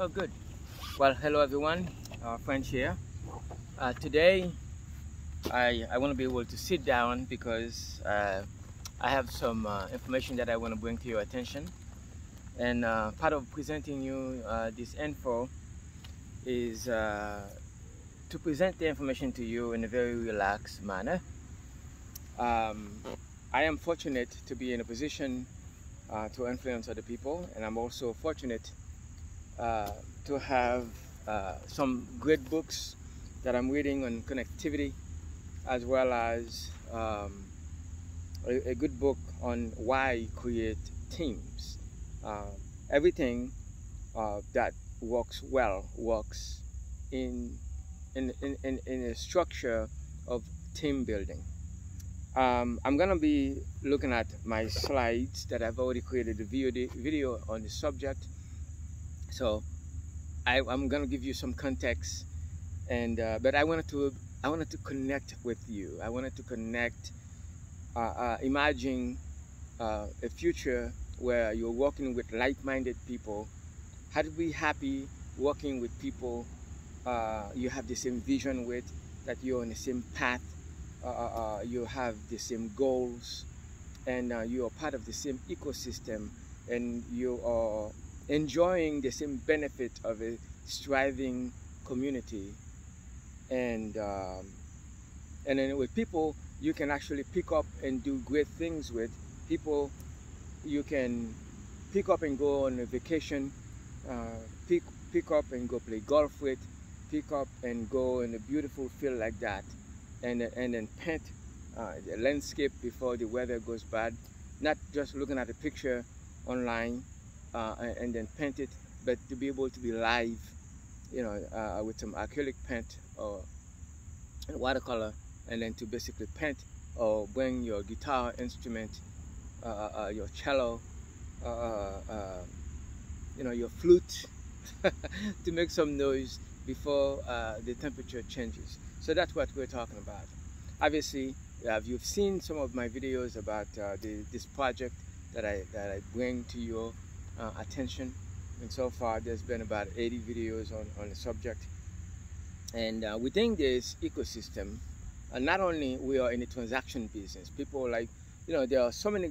Oh, good. Well, hello everyone, French here. Today, I want to be able to sit down because I have some information that I want to bring to your attention. And part of presenting you this info is to present the information to you in a very relaxed manner. I am fortunate to be in a position to influence other people, and I'm also fortunate to have some great books that I'm reading on connectivity, as well as a good book on why create teams. Everything that works well works in a structure of team building. I'm gonna be looking at my slides that I've already created a video on the subject. So I'm gonna give you some context, and but I wanted to connect with you. I wanted to connect. Imagine a future where you're working with like-minded people. How to be happy working with people you have the same vision with, that you're on the same path, you have the same goals, and you are part of the same ecosystem, and you are enjoying the same benefit of a striving community. And then with people you can actually pick up and do great things with. People you can pick up and go on a vacation, pick up and go play golf with, pick up and go in a beautiful field like that, and then paint the landscape before the weather goes bad. Not just looking at a picture online and then paint it, but to be able to be live, with some acrylic paint or watercolor, and then to basically paint or bring your guitar instrument, your cello, your flute to make some noise before the temperature changes. So that's what we're talking about. Obviously, you've seen some of my videos about this project that I bring to your attention, and so far there's been about 80 videos on the subject. And within this ecosystem, not only we are in the transaction business, people like, there are so many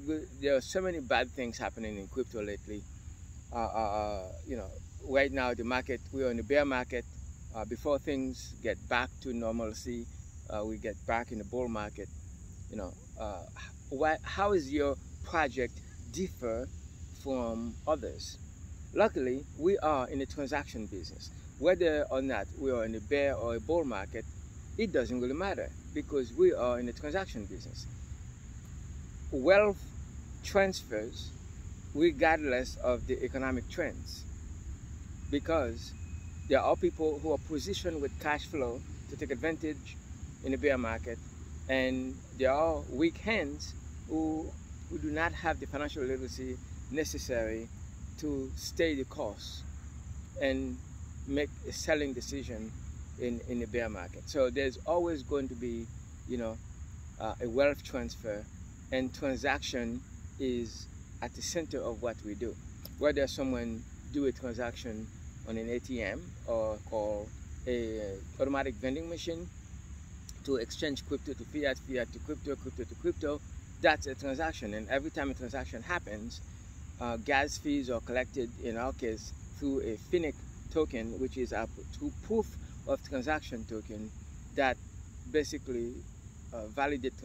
bad things happening in crypto lately. Right now the market, we are in the bear market. Before things get back to normalcy, we get back in the bull market. How is your project differ from others? Luckily, we are in the transaction business. Whether or not we are in a bear or a bull market, it doesn't really matter, because we are in the transaction business. Wealth transfers regardless of the economic trends, because there are people who are positioned with cash flow to take advantage in the bear market, and there are weak hands who do not have the financial literacy necessary to stay the course and make a selling decision in the bear market. So there's always going to be, a wealth transfer, and transaction is at the center of what we do. Whether someone do a transaction on an ATM or a automatic vending machine to exchange crypto to fiat, fiat to crypto, crypto to crypto, that's a transaction. And every time a transaction happens, gas fees are collected, in our case, through a Phoenic token, which is a proof of transaction token that basically validates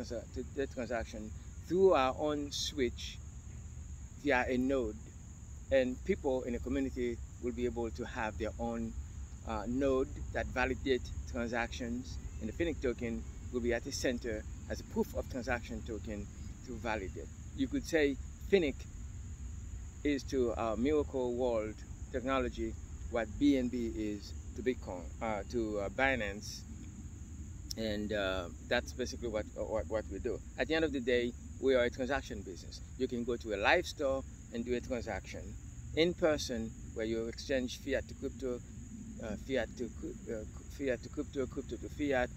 the transaction through our own switch via a node. And people in the community will be able to have their own node that validates transactions, and the Phoenic token will be at the center as a proof of transaction token to validate. You could say Phoenic is to our miracle world technology what BNB is to Bitcoin, to Binance, and that's basically what we do. At the end of the day, we are a transaction business. You can go to a live store and do a transaction in person, where you exchange fiat to crypto, fiat to crypto, crypto to fiat,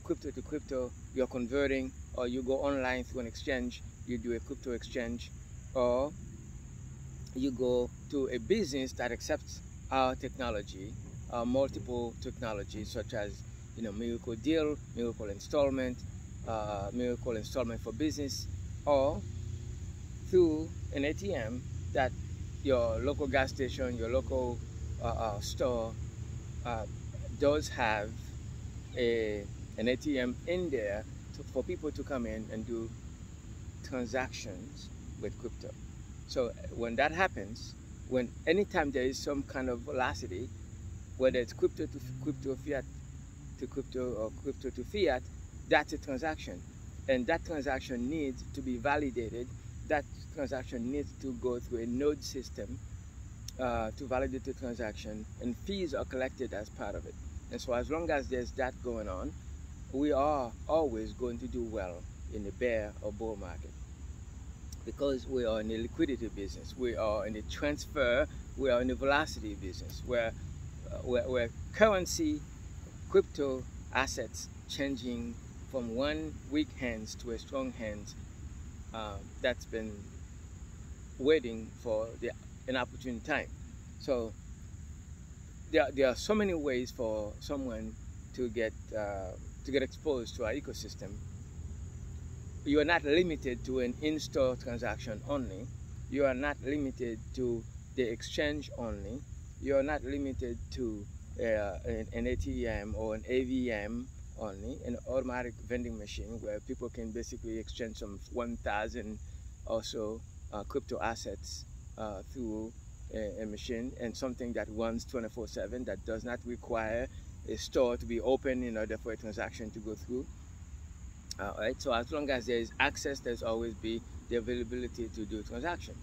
crypto to crypto. You're converting, or you go online through an exchange, you do a crypto exchange, or you go to a business that accepts our technology, our multiple technologies such as Miracle Deal, Miracle Installment, Miracle Installment for Business, or through an ATM that your local gas station, your local store does have an ATM in there for people to come in and do transactions with crypto. So when that happens, anytime there is some kind of velocity, whether it's crypto to crypto, fiat to crypto, or crypto to fiat, that's a transaction. And that transaction needs to be validated. That transaction needs to go through a node system to validate the transaction, and fees are collected as part of it. And so as long as there's that going on, we are always going to do well in the bear or bull market, because we are in the liquidity business, we are in the transfer, we are in the velocity business, where currency, crypto assets changing from one weak hands to a strong hands, that's been waiting for an opportune time. So there are so many ways for someone to get exposed to our ecosystem. You are not limited to an in-store transaction only. You are not limited to the exchange only. You are not limited to an ATM or an AVM only, an automatic vending machine where people can basically exchange some 1,000 or so crypto assets through a machine, and something that runs 24/7, that does not require a store to be open in order for a transaction to go through. Right? So as long as there is access, there's always be the availability to do a transaction.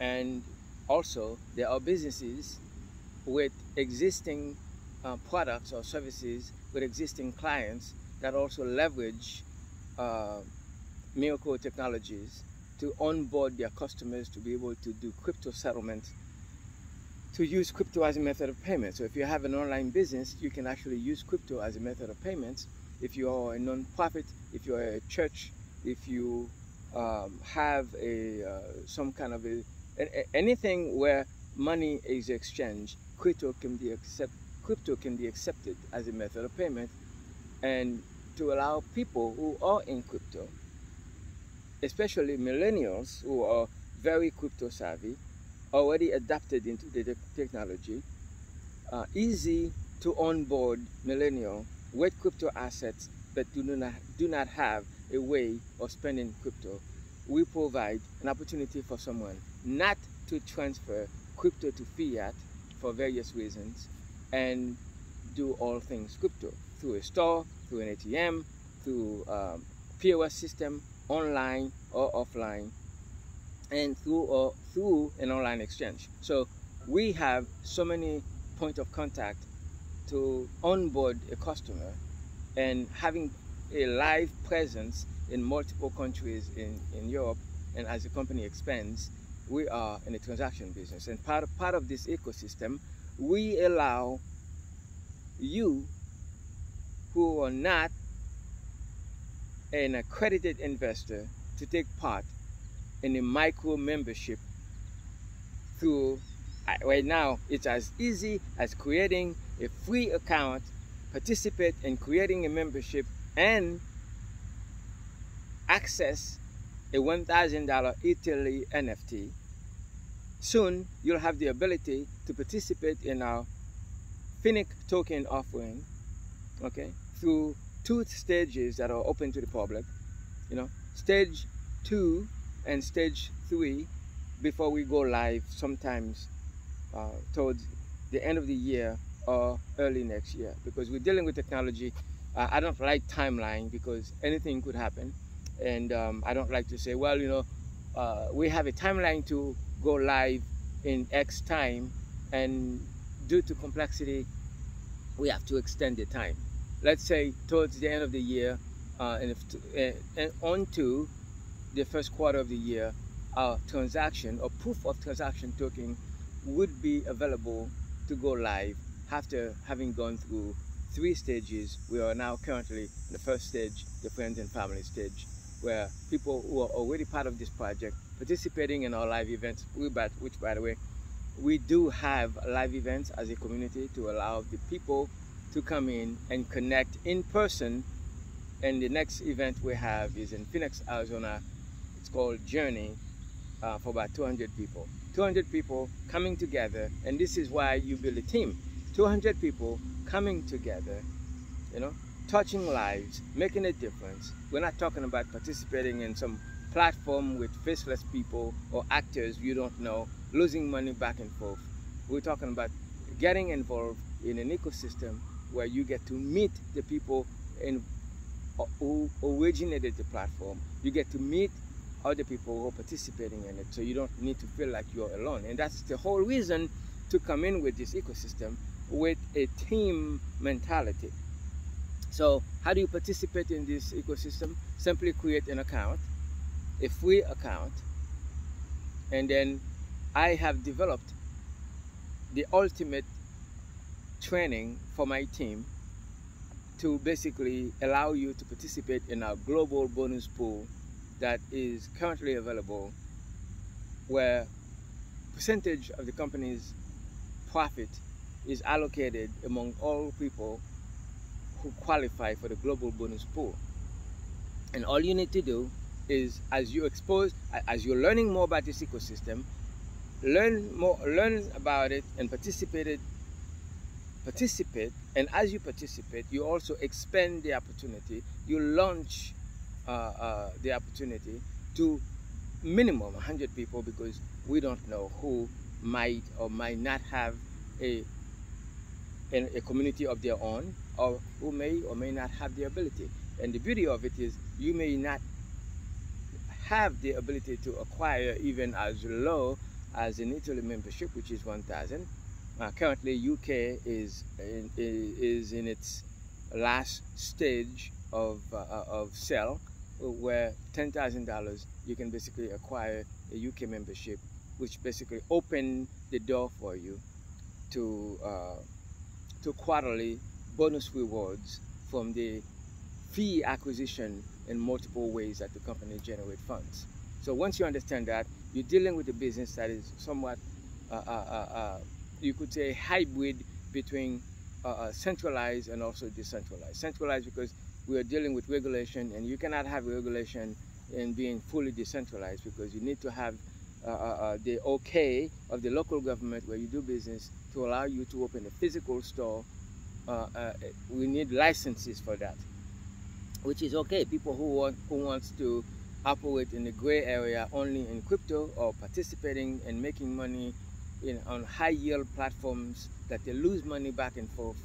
And also, there are businesses with existing products or services with existing clients that also leverage Miracle technologies to onboard their customers to be able to do crypto settlement, to use crypto as a method of payment. So if you have an online business, you can actually use crypto as a method of payment. If you are a non-profit, if you are a church, if you have some kind of anything where money is exchanged, crypto can be accepted as a method of payment, and to allow people who are in crypto, especially millennials who are very crypto savvy, already adapted into the technology, easy to onboard millennial with crypto assets but do not have a way of spending crypto. We provide an opportunity for someone not to transfer crypto to fiat for various reasons and do all things crypto through a store, through an ATM, through POS system, online or offline, and through an online exchange. So we have so many points of contact to onboard a customer, and having a live presence in multiple countries in Europe, and as the company expands, we are in a transaction business. And part of this ecosystem, we allow you who are not an accredited investor to take part in a micro membership through, right now, it's as easy as creating a free account, participate in creating a membership, and access a $1,000 Italy NFT. Soon, you'll have the ability to participate in our Phoenic token offering, okay, through 2 stages that are open to the public. Stage 2 and stage 3 before we go live sometimes towards the end of the year or early next year, because we're dealing with technology. I don't like timeline because anything could happen, and I don't like to say, well, we have a timeline to go live in X time, and due to complexity, we have to extend the time. Let's say towards the end of the year and on to the first quarter of the year, our transaction or proof of transaction token would be available to go live after having gone through 3 stages. We are now currently in the first stage, the friends and family stage, where people who are already part of this project, participating in our live events, which by the way, we do have live events as a community to allow the people to come in and connect in person. And the next event we have is in Phoenix, Arizona. It's called Journey, for about 200 people. 200 people coming together, and this is why you build a team. 200 people coming together, you know, touching lives, making a difference. We're not talking about participating in some platform with faceless people or actors you don't know, losing money back and forth. We're talking about getting involved in an ecosystem where you get to meet the people who originated the platform. You get to meet other people who are participating in it, so you don't need to feel like you're alone. And that's the whole reason to come in with this ecosystem with a team mentality. So how do you participate in this ecosystem? Simply create an account, a free account, and then I have developed the ultimate training for my team to basically allow you to participate in our global bonus pool that is currently available, where percentage of the company's profit is allocated among all people who qualify for the global bonus pool. And all you need to do is, as you're learning more about this ecosystem, learn about it and participate. And as you participate, you also expand the opportunity. You launch the opportunity to minimum 100 people, because we don't know who might or might not have a community of their own, or who may or may not have the ability. And the beauty of it is you may not have the ability to acquire even as low as an Italy membership, which is 1,000. Currently, UK is in its last stage of sale, where $10,000 you can basically acquire a UK membership, which basically open the door for you to quarterly bonus rewards from the fee acquisition in multiple ways that the company generate funds. So once you understand that, you're dealing with a business that is somewhat you could say hybrid between centralized and also decentralized. Centralized because we are dealing with regulation, and you cannot have regulation in being fully decentralized, because you need to have the okay of the local government where you do business to allow you to open a physical store. We need licenses for that, which is okay. People who wants to operate in the gray area only in crypto, or participating and making money on high yield platforms that they lose money back and forth,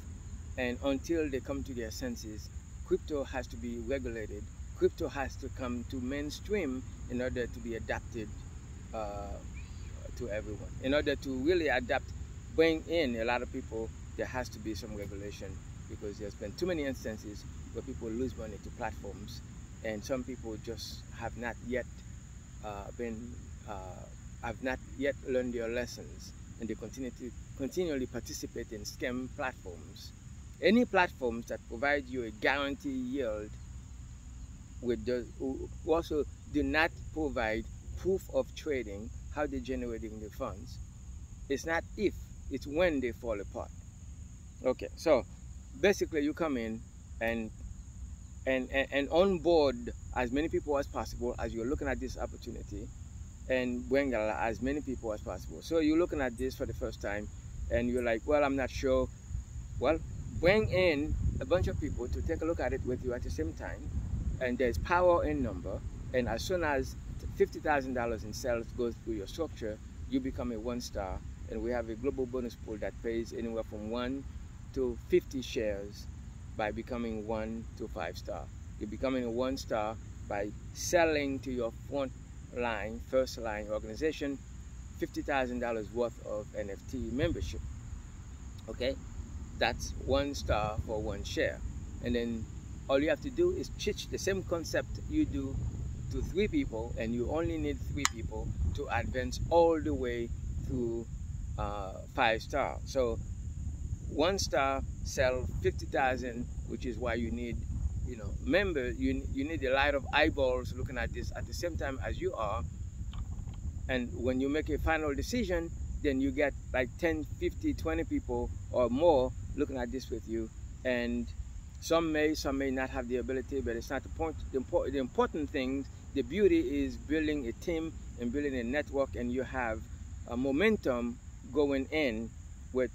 and until they come to their senses, crypto has to be regulated. Crypto has to come to mainstream in order to be adapted to everyone. In order to really bring in a lot of people, there has to be some regulation, because there's been too many instances where people lose money to platforms, and some people just have not yet learned their lessons, and they continually participate in scam platforms. Any platforms that provide you a guarantee yield who also do not provide proof of trading, how they're generating the funds. It's not if, it's when they fall apart. Okay, so basically you come in and onboard as many people as possible as you're looking at this opportunity, and bring as many people as possible. So you're looking at this for the first time and you're like, well, I'm not sure. Well, bring in a bunch of people to take a look at it with you at the same time, and there's power in number, and as soon as $50,000 in sales goes through your structure, you become a 1-star, and we have a global bonus pool that pays anywhere from 1 to 50 shares by becoming 1 to 5-star. You're becoming a 1-star by selling to your first line organization $50,000 worth of NFT membership. Okay, that's 1 star for 1 share, and then all you have to do is teach the same concept you do to 3 people, and you only need 3 people to advance all the way to 5-star. So 1 star sell 50,000, which is why you need, you need a lot of eyeballs looking at this at the same time as you are. And when you make a final decision, then you get like 10, 50, 20 people or more looking at this with you. And some may not have the ability, but it's not the point. The important thing, the beauty is building a team and building a network, and you have a momentum going in with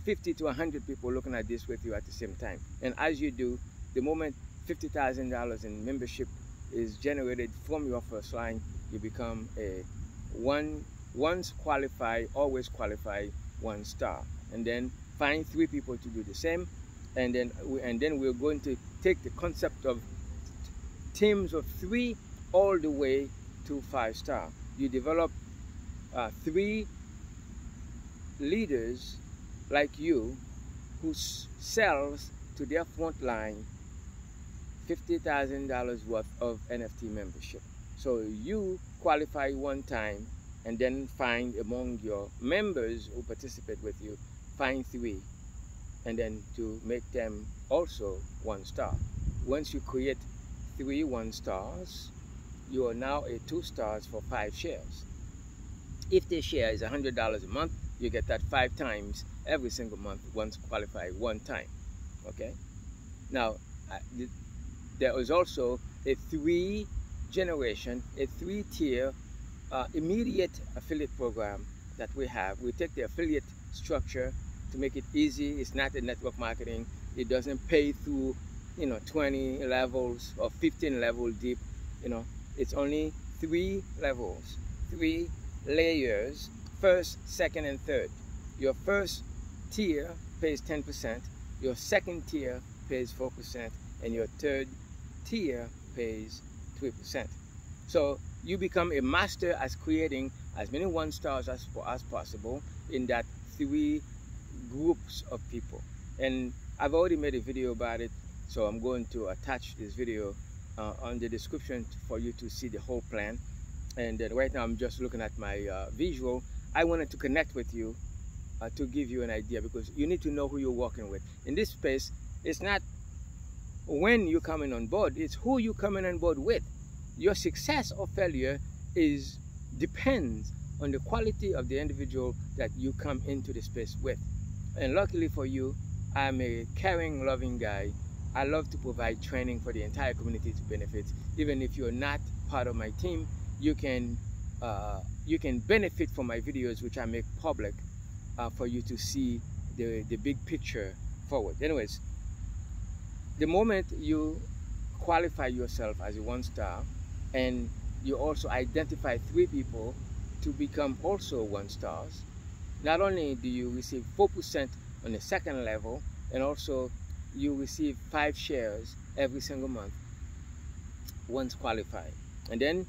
50 to 100 people looking at this with you at the same time. And as you do, the moment $50,000 in membership is generated from your first line, you become a once qualified, always qualified 1 star. And then find 3 people to do the same. And then we're going to take the concept of teams of 3 all the way to 5 star. You develop 3 leaders like you who sells to their front line $50,000 worth of NFT membership. So you qualify 1 time, and then find among your members who participate with you, find 3, and then to make them also 1 star. Once you create 3 1 stars, you are now a 2 stars for 5 shares. If the share is $100 a month, you get that 5 times every single month once qualified 1 time. Okay. Now there is also a 3-tier immediate affiliate program that we have. We take the affiliate structure to make it easy. It's not a network marketing. It doesn't pay through 20 levels or 15 levels deep. It's only 3 levels, 3 layers, first, second, and third. Your first tier pays 10%, your second tier pays 4%, and your third tier pays 3%. So you become a master at creating as many 1 stars as possible in that 3 groups of people. And I've already made a video about it, so I'm going to attach this video on the description for you to see the whole plan. And then right now I'm just looking at my visual. I wanted to connect with you to give you an idea, because you need to know who you're working with. In this space, it's not when you're coming on board, it's who you're coming on board with. Your success or failure depends on the quality of the individual that you come into the space with. And luckily for you, I'm a caring, loving guy. I love to provide training for the entire community to benefit. Even if you're not part of my team, you can benefit from my videos, which I make public for you to see the big picture forward. Anyways, the moment you qualify yourself as a 1 star, and you also identify 3 people to become also 1 stars, not only do you receive 4% on the second level, and also you receive 5 shares every single month once qualified. And then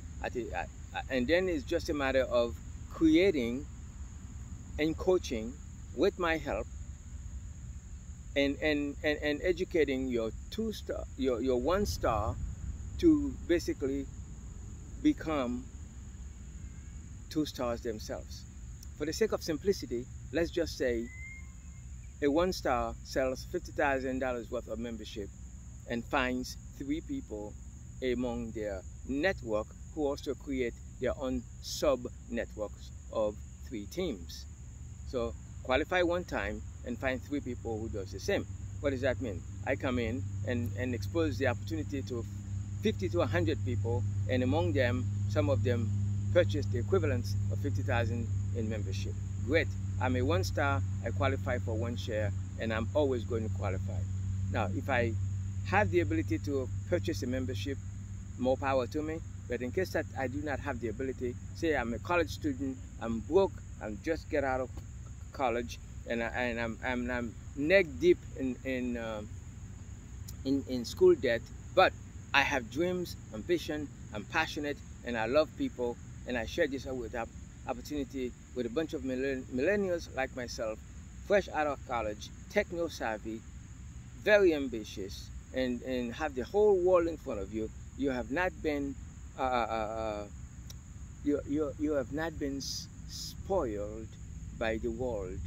it's just a matter of creating and coaching with my help, and educating your 2 star, your 1 star, to basically become 2 stars themselves. For the sake of simplicity, let's just say a 1 star sells $50,000 worth of membership and finds 3 people among their network who also create their own sub networks of 3 teams. So qualify 1 time and find 3 people who does the same. What does that mean? I come in and expose the opportunity to 50 to 100 people, and among them, some of them purchase the equivalent of 50,000 in membership. Great. I'm a 1 star, I qualify for 1 share, and I'm always going to qualify. Now, if I have the ability to purchase a membership, more power to me. But in case that I do not have the ability, say I'm a college student, I'm broke, I'm just get out of college, and I'm neck deep in school debt, but I have dreams, ambition, I'm passionate, and I love people, and I share this opportunity with a bunch of millennials like myself, fresh out of college, techno savvy, very ambitious, and have the whole world in front of you. You have not been you have not been spoiled by the world,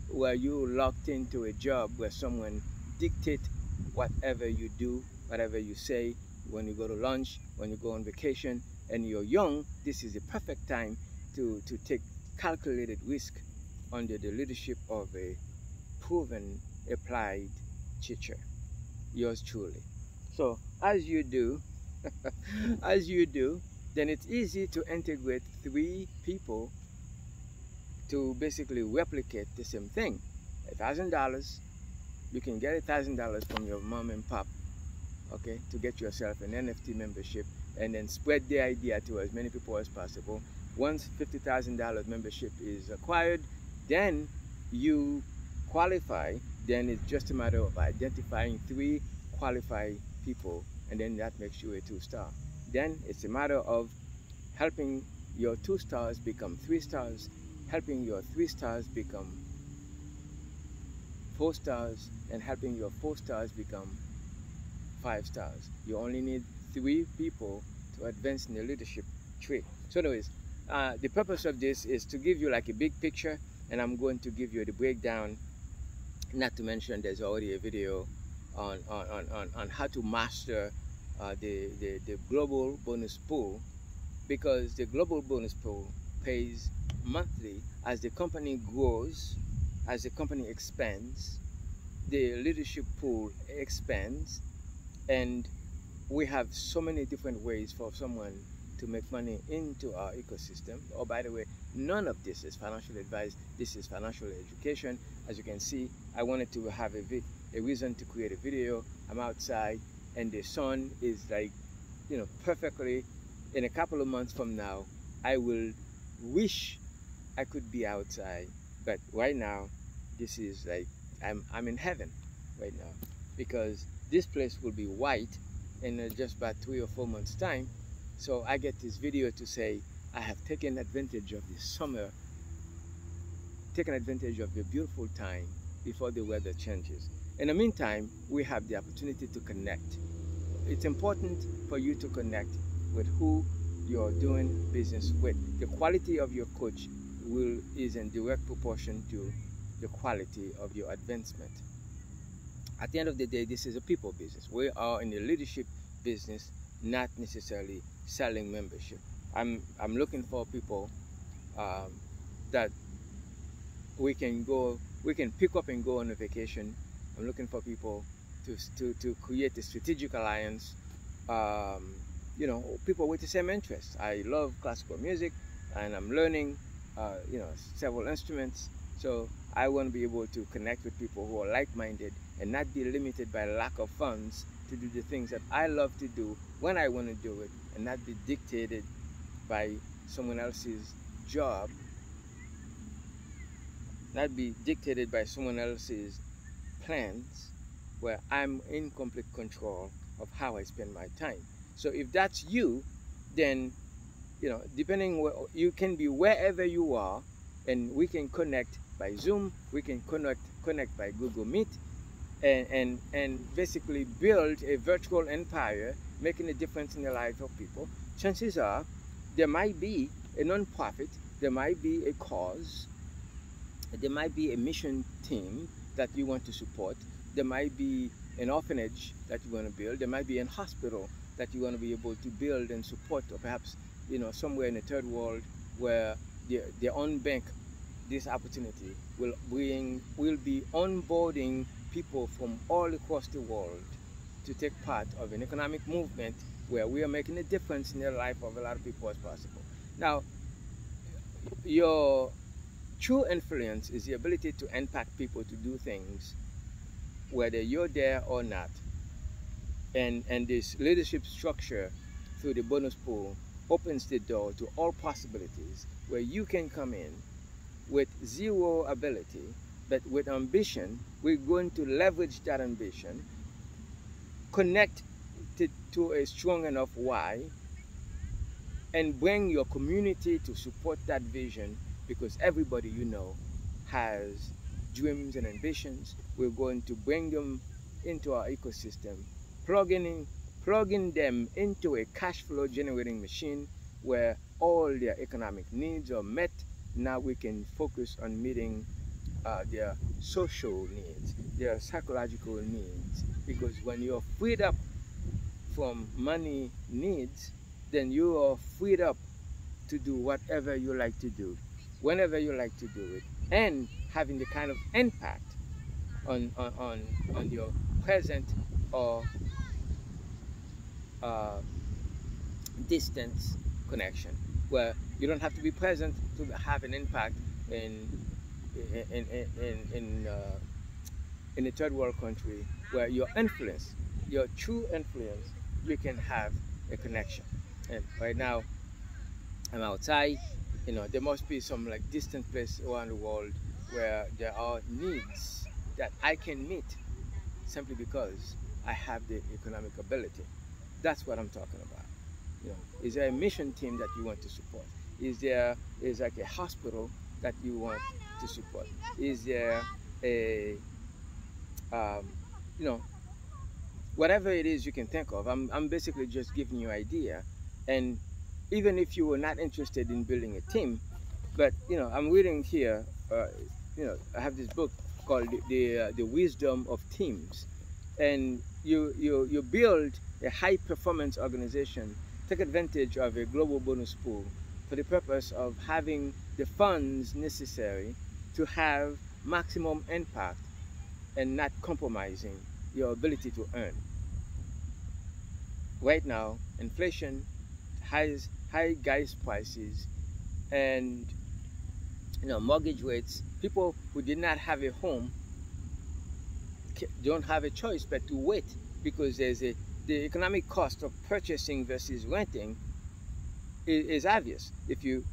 where you locked into a job where someone dictates whatever you do, whatever you say, when you go to lunch, when you go on vacation, and you're young. This is the perfect time to take calculated risk under the leadership of a proven applied teacher, yours truly. So as you do, as you do, then it's easy to integrate 3 people to basically replicate the same thing. $1,000, you can get $1,000 from your mom and pop, okay, to get yourself an NFT membership, and then spread the idea to as many people as possible. Once $50,000 membership is acquired, then you qualify. Then it's just a matter of identifying 3 qualified people, and then that makes you a 2-star. Then it's a matter of helping your 2 stars become 3 stars, helping your 3 stars become 4 stars, and helping your 4 stars become 5 stars. You only need 3 people to advance in the leadership tree. So anyways, the purpose of this is to give you like a big picture, and I'm going to give you the breakdown. Not to mention there's already a video on how to master the global bonus pool, because the global bonus pool pays monthly. As the company grows, as the company expands, the leadership pool expands, and we have so many different ways for someone to make money into our ecosystem. Oh, by the way, none of this is financial advice. This is financial education. As you can see, I wanted to have a reason to create a video. I'm outside, and the sun is like, you know, perfectly. In a couple of months from now, I will wish I could be outside, but right now, this is like I'm in heaven right now, because this place will be white in just about 3 or 4 months' time. So I get this video to say I have taken advantage of this summer, taken advantage of the beautiful time before the weather changes. In the meantime, we have the opportunity to connect. It's important for you to connect with who you're doing business with. The quality of your coach is in direct proportion to the quality of your advancement. At the end of the day, this is a people business. We are in the leadership business, not necessarily selling membership. I'm looking for people that we can pick up and go on a vacation. I'm looking for people to create a strategic alliance. You know, people with the same interests. I love classical music, and I'm learning, you know, several instruments. So I want to be able to connect with people who are like-minded and not be limited by lack of funds to do the things that I love to do when I want to do it, and not be dictated by someone else's job, not be dictated by someone else's plans, where I'm in complete control of how I spend my time. So if that's you, then, you know, depending where you can be, wherever you are, and we can connect by Zoom, we can connect by Google Meet, and basically build a virtual empire, making a difference in the lives of people. Chances are there might be a non-profit, there might be a cause, there might be a mission team that you want to support, there might be an orphanage that you want to build, there might be a hospital that you want to be able to build and support, or perhaps, you know, somewhere in the third world where their own bank, this opportunity will be onboarding people from all across the world to take part of an economic movement where we are making a difference in the life of a lot of people as possible. Now, your true influence is the ability to impact people to do things, whether you're there or not. And this leadership structure through the bonus pool opens the door to all possibilities, where you can come in with zero ability, but with ambition. We're going to leverage that ambition, connect to a strong enough why, and bring your community to support that vision, because everybody you know has dreams and ambitions. We're going to bring them into our ecosystem, plugging them into a cash flow generating machine where all their economic needs are met. Now we can focus on meeting their social needs, their psychological needs, because when you're freed up from money needs, then you are freed up to do whatever you like to do, whenever you like to do it, and having the kind of impact on your present or distance connection, where you don't have to be present to have an impact in a third world country, where your influence, your true influence, you can have a connection. And right now, I'm outside. You know, there must be some like distant place around the world where there are needs that I can meet simply because I have the economic ability. That's what I'm talking about. You know, is there a mission team that you want to support? Is like a hospital that you want to support? Is there a you know, whatever it is you can think of. I'm basically just giving you an idea. And even if you were not interested in building a team, but you know, I'm reading here, you know, I have this book called the Wisdom of Teams, and you build a high performance organization, take advantage of a global bonus pool for the purpose of having the funds necessary to have maximum impact and not compromising your ability to earn. Right now, inflation, high gas prices, and you know, mortgage rates. People who did not have a home don't have a choice but to wait, because the economic cost of purchasing versus renting is obvious. If you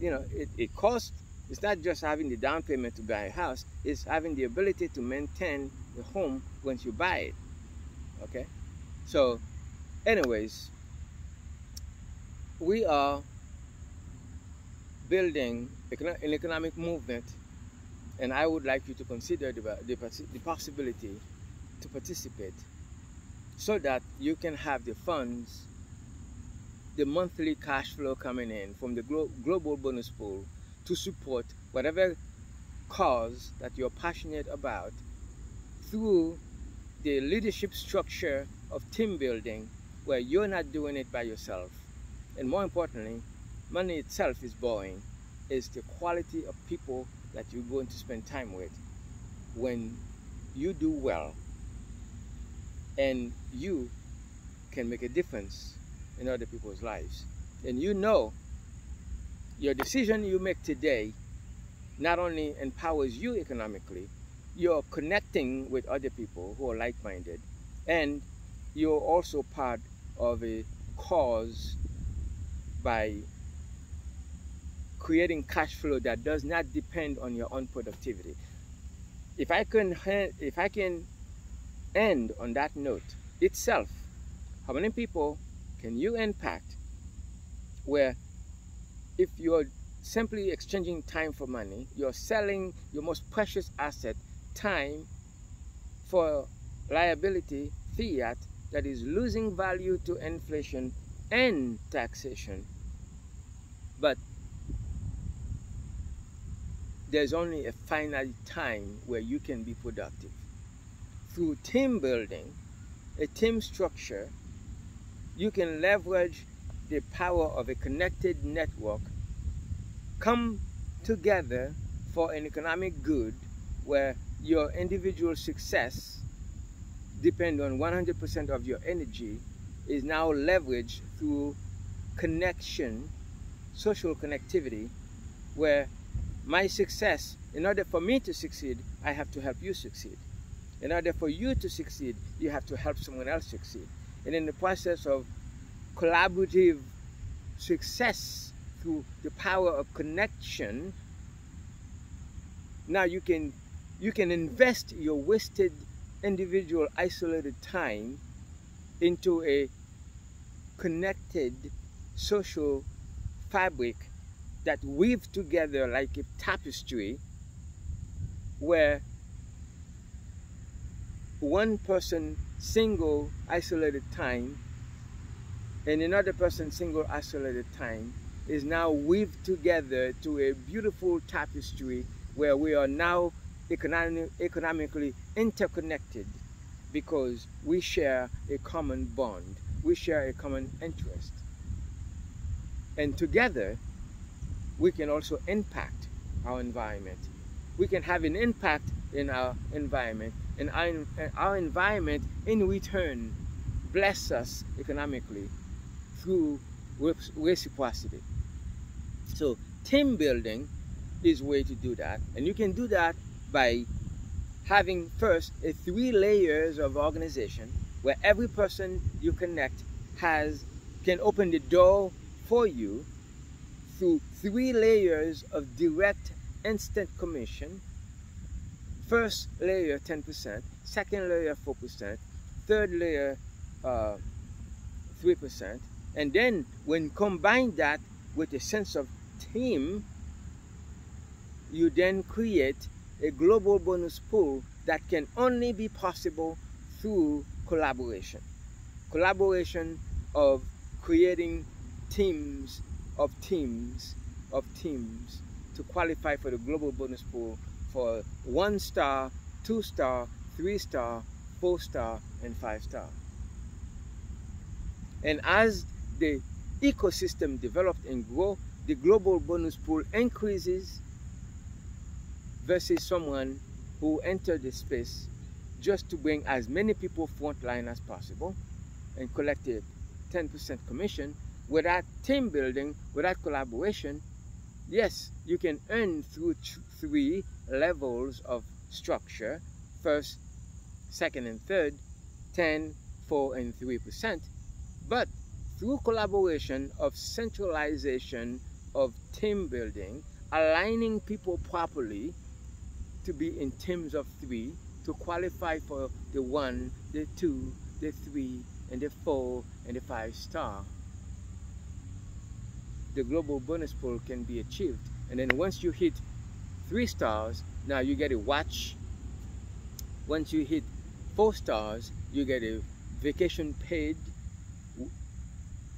know, it costs. It's not just having the down payment to buy a house, it's having the ability to maintain the home once you buy it. Okay? So, anyways, we are building an economic movement, and I would like you to consider the possibility to participate so that you can have the funds, the monthly cash flow coming in from the global bonus pool to support whatever cause that you're passionate about through the leadership structure of team building, where you're not doing it by yourself. And more importantly, money itself is boring. It's the quality of people that you're going to spend time with when you do well and you can make a difference in other people's lives. And you know, your decision you make today not only empowers you economically, you're connecting with other people who are like-minded, and you're also part of a cause by creating cash flow that does not depend on your own productivity. If I can end on that note itself, how many people can you impact where if you're simply exchanging time for money, you're selling your most precious asset, time, for liability, fiat, that is losing value to inflation and taxation. But there's only a finite time where you can be productive. Through team building, a team structure, you can leverage the power of a connected network, come together for an economic good where your individual success depends on 100% of your energy, is now leveraged through connection, social connectivity, where my success, in order for me to succeed, I have to help you succeed. In order for you to succeed, you have to help someone else succeed. And in the process of collaborative success through the power of connection, now you can invest your wasted individual isolated time into a connected social fabric that weave together like a tapestry, where one person single isolated time and another person single isolated time is now weaved together to a beautiful tapestry where we are now economically interconnected because we share a common bond, we share a common interest. And together we can also impact our environment. We can have an impact in our environment, and our environment in return bless us economically through reciprocity. So team building is a way to do that, and you can do that by having first a 3 layers of organization where every person you connect can open the door for you through 3 layers of direct instant commission. First layer 10%, second layer 4%, third layer 3%, and then when combine that with a sense of team, you then create a global bonus pool that can only be possible through collaboration. Collaboration of creating teams of teams of teams to qualify for the global bonus pool for 1 star, 2 star, 3 star, 4 star, and 5 star. And as the ecosystem develops and grows, the global bonus pool increases versus someone who entered the space just to bring as many people frontline as possible and collect a 10% commission. Without team building, without collaboration, yes, you can earn through 3 levels of structure, first, second, and third, 10, 4, and 3%. But through collaboration of centralization of team building, aligning people properly to be in teams of 3 to qualify for the 1, the 2, the 3, and the 4, and the 5 star, the global bonus pool can be achieved. And then once you hit 3 stars, now you get a watch. Once you hit 4 stars, you get a vacation paid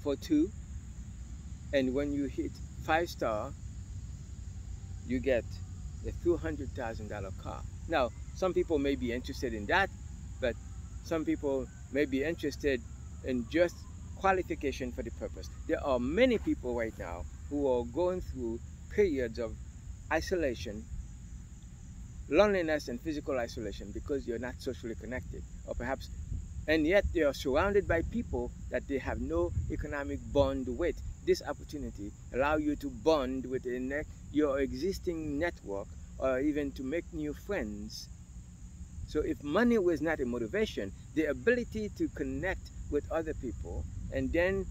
for 2. And when you hit 5 star, you get a $200,000 car. Now, some people may be interested in that, but some people may be interested in just qualification for the purpose. There are many people right now who are going through periods of isolation, loneliness, and physical isolation because you're not socially connected, or perhaps, and yet they are surrounded by people that they have no economic bond with. This opportunity allows you to bond with your existing network, or even to make new friends. So if money was not a motivation, the ability to connect with other people, and then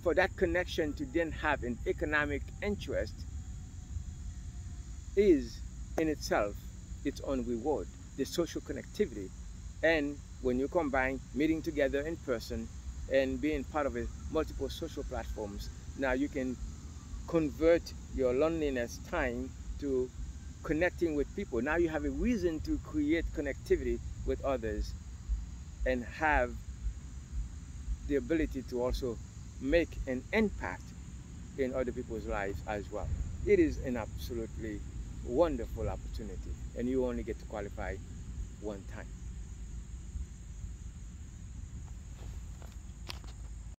for that connection to then have an economic interest, is in itself its own reward, the social connectivity. And when you combine meeting together in person and being part of multiple social platforms, now you can convert your loneliness time to connecting with people. Now you have a reason to create connectivity with others and have the ability to also make an impact in other people's lives as well. It is an absolutely wonderful opportunity, and you only get to qualify one time.